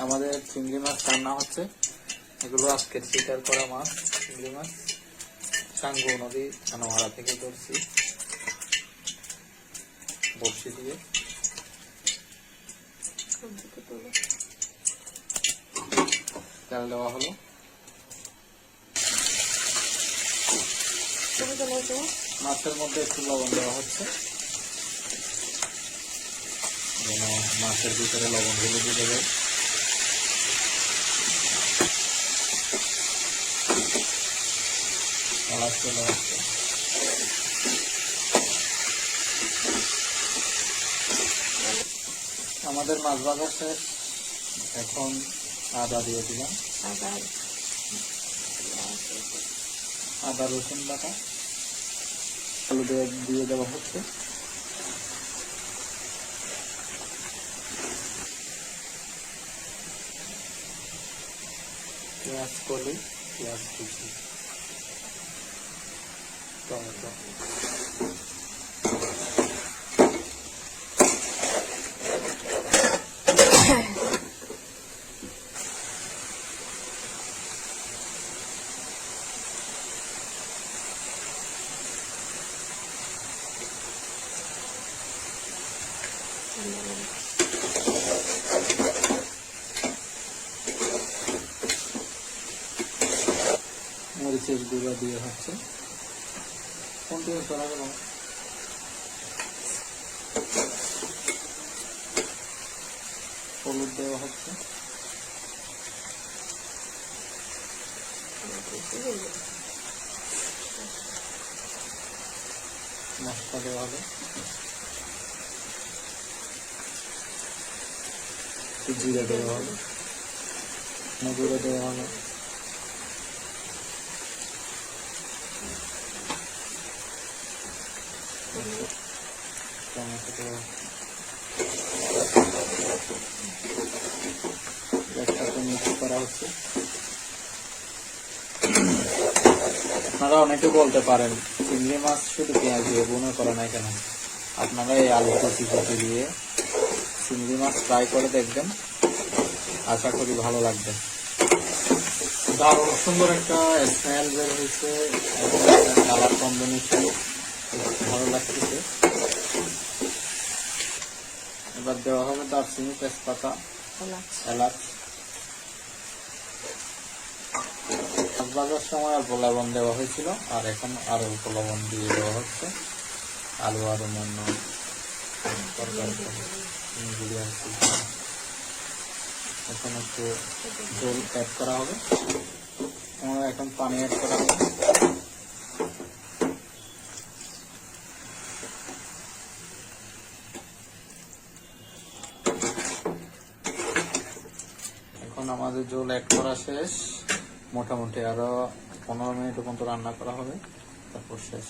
আমাদের চিংড়ি মাছ রান্না হচ্ছে। এগুলো আজকের শিকার করা মাছ, চিংড়ি মাছ সাঙ্গু নদী খানামারা থেকে ধরছি বড়শি দিয়ে। তেল দেওয়া হলো, মাছের মধ্যে একটু লবণ দেওয়া হচ্ছে যেন মাছের ভিতরে লবণগুলো দিয়ে দেবে। চলে আসছে, আমাদের মাছ ভাজা শেষ। এখন আদা দিয়ে দিলাম, আদা রসুন বাটা, আলু দিয়ে দেওয়া হচ্ছে। পেঁয়াজ কলি, পেঁয়াজ কুচি, টমেটো, মরিচের গুঁড়া দিয়ে হচ্ছে। কন্টিনিউ করা গেল। হলুদ দেওয়া হচ্ছে, মশলা দেওয়া হবে, জিরা দেওয়া হবে, গুঁড়ো দেওয়া হবে, টমেটো দেওয়া, একসাথে মিক্স করা হচ্ছে। আপনারা অনেকে বলতে পারেন চিংড়ি মাছ শুধু পেঁয়াজ দিয়ে বোনা করা নাই কেন? আপনারা এই আলু কচি দিয়ে চিংড়ি মাছ ফ্রাই করে দেখবেন, আশা করি ভালো লাগবে। দারুণ সুন্দর একটা স্মেল বের হয়েছে, কালার কম্বিনেশন ভালো লাগতেছে। এবার দেওয়া হবে দারচিনি, তেজপাতা, এলাচ। মাছ ভাজার সময় অল্প লবণ দেওয়া হয়েছিল, আর এখন আরো অল্প লবণ দিয়ে দেওয়া হচ্ছে। আলু আর অন্যান্য এখন একটু জল অ্যাড করা হবে, এখন পানি অ্যাড করা হবে। এখন আমাদের জল অ্যাড করা শেষ, মোটামুটি আরো 15 মিনিট পর্যন্ত রান্না করা হবে, তারপর শেষ।